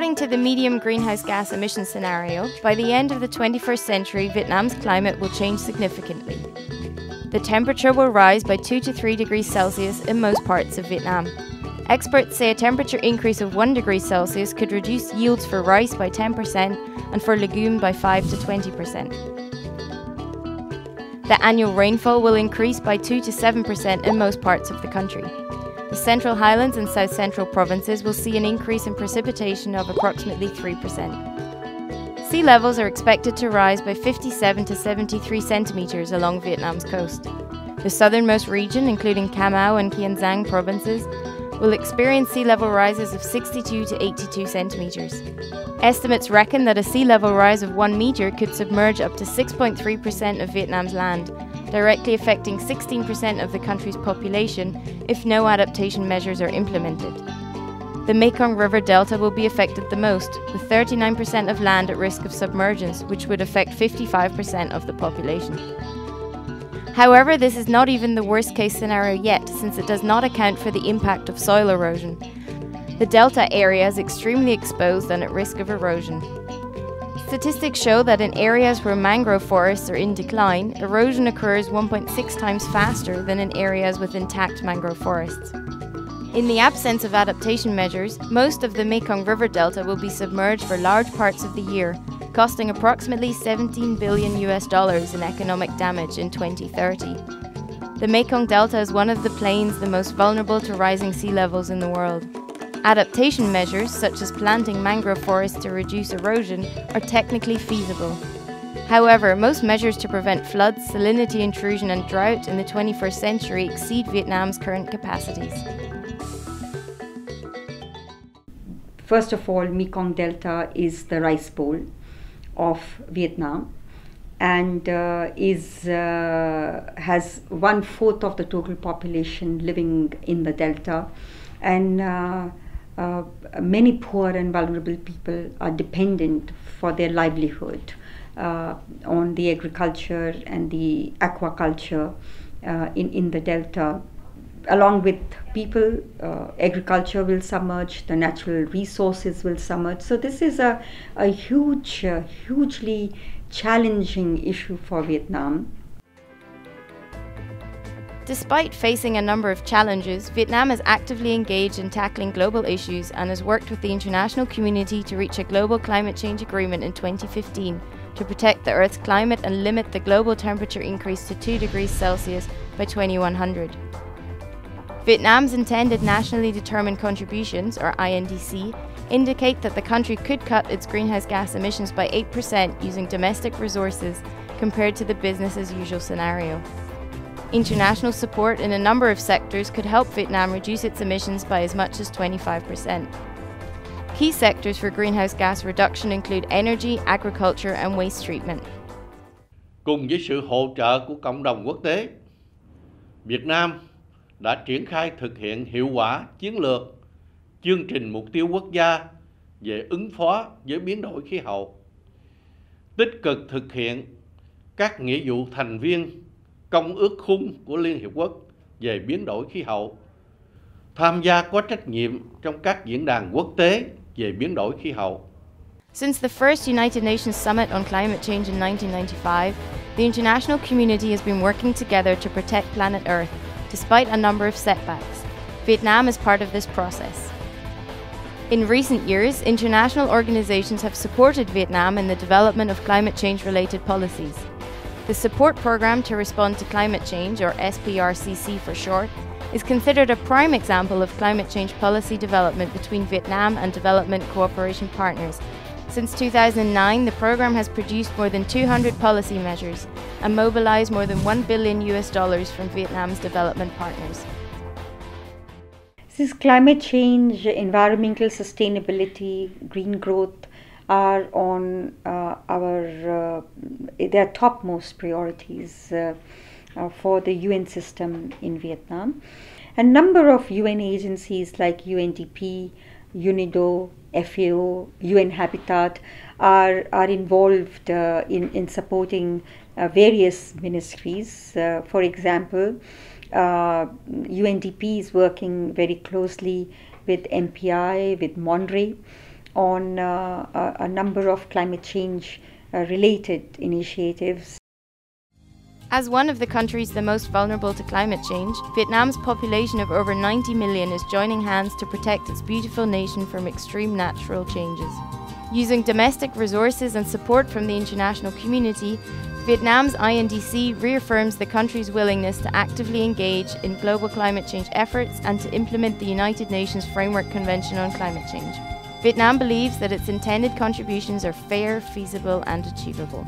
According to the medium greenhouse gas emission scenario, by the end of the 21st century, Vietnam's climate will change significantly. The temperature will rise by 2 to 3 degrees Celsius in most parts of Vietnam. Experts say a temperature increase of 1 degree Celsius could reduce yields for rice by 10% and for legume by 5 to 20%. The annual rainfall will increase by 2 to 7% in most parts of the country. The Central Highlands and South Central provinces will see an increase in precipitation of approximately 3%. Sea levels are expected to rise by 57 to 73 centimetres along Vietnam's coast. The southernmost region, including Cà Mau and Kiên Giang provinces, will experience sea level rises of 62 to 82 centimetres. Estimates reckon that a sea level rise of 1 metre could submerge up to 6.3% of Vietnam's land, directly affecting 16% of the country's population if no adaptation measures are implemented. The Mekong River Delta will be affected the most, with 39% of land at risk of submergence, which would affect 55% of the population. However, this is not even the worst-case scenario yet, since it does not account for the impact of soil erosion. The delta area is extremely exposed and at risk of erosion. Statistics show that in areas where mangrove forests are in decline, erosion occurs 1.6 times faster than in areas with intact mangrove forests. In the absence of adaptation measures, most of the Mekong River Delta will be submerged for large parts of the year, costing approximately $17 billion in economic damage in 2030. The Mekong Delta is one of the plains the most vulnerable to rising sea levels in the world. Adaptation measures, such as planting mangrove forests to reduce erosion, are technically feasible. However, most measures to prevent floods, salinity intrusion and drought in the 21st century exceed Vietnam's current capacities. First of all, Mekong Delta is the rice bowl of Vietnam and has 1/4 of the total population living in the delta, and many poor and vulnerable people are dependent for their livelihood on the agriculture and the aquaculture in the delta. Along with people, agriculture will submerge, the natural resources will submerge. So this is a hugely challenging issue for Vietnam. Despite facing a number of challenges, Vietnam is actively engaged in tackling global issues and has worked with the international community to reach a global climate change agreement in 2015 to protect the Earth's climate and limit the global temperature increase to 2 degrees Celsius by 2100. Vietnam's intended nationally determined contributions, or INDC, indicate that the country could cut its greenhouse gas emissions by 8% using domestic resources compared to the business as usual scenario. International support in a number of sectors could help Vietnam reduce its emissions by as much as 25%. Key sectors for greenhouse gas reduction include energy, agriculture and waste treatment. Cùng với sự hỗ trợ của cộng đồng quốc tế, Việt Nam đã triển khai thực hiện hiệu quả chiến lược, chương trình mục tiêu quốc gia về ứng phó với biến đổi khí hậu, tích cực thực hiện các nghĩa vụ thành viên Công ước Khung của Liên Hiệp Quốc về biến đổi khí hậu, tham gia có trách nhiệm trong các diễn đàn quốc tế về biến đổi khí hậu. Since the first United Nations Summit on Climate Change in 1995, the international community has been working together to protect planet Earth, despite a number of setbacks. Vietnam is part of this process. In recent years, international organizations have supported Vietnam in the development of climate change-related policies. The Support Programme to Respond to Climate Change, or SPRCC for short, is considered a prime example of climate change policy development between Vietnam and development cooperation partners. Since 2009, the programme has produced more than 200 policy measures and mobilized more than $1 billion from Vietnam's development partners. Since climate change, environmental sustainability, green growth are on their topmost priorities for the UN system in Vietnam. A number of UN agencies like UNDP, UNIDO, FAO, UN Habitat are involved in supporting various ministries. For example, UNDP is working very closely with MPI, with MONRE, on a number of climate change related initiatives. As one of the countries the most vulnerable to climate change, Vietnam's population of over 90 million is joining hands to protect its beautiful nation from extreme natural changes. Using domestic resources and support from the international community, Vietnam's INDC reaffirms the country's willingness to actively engage in global climate change efforts and to implement the United Nations Framework Convention on Climate Change. Vietnam believes that its intended contributions are fair, feasible and achievable.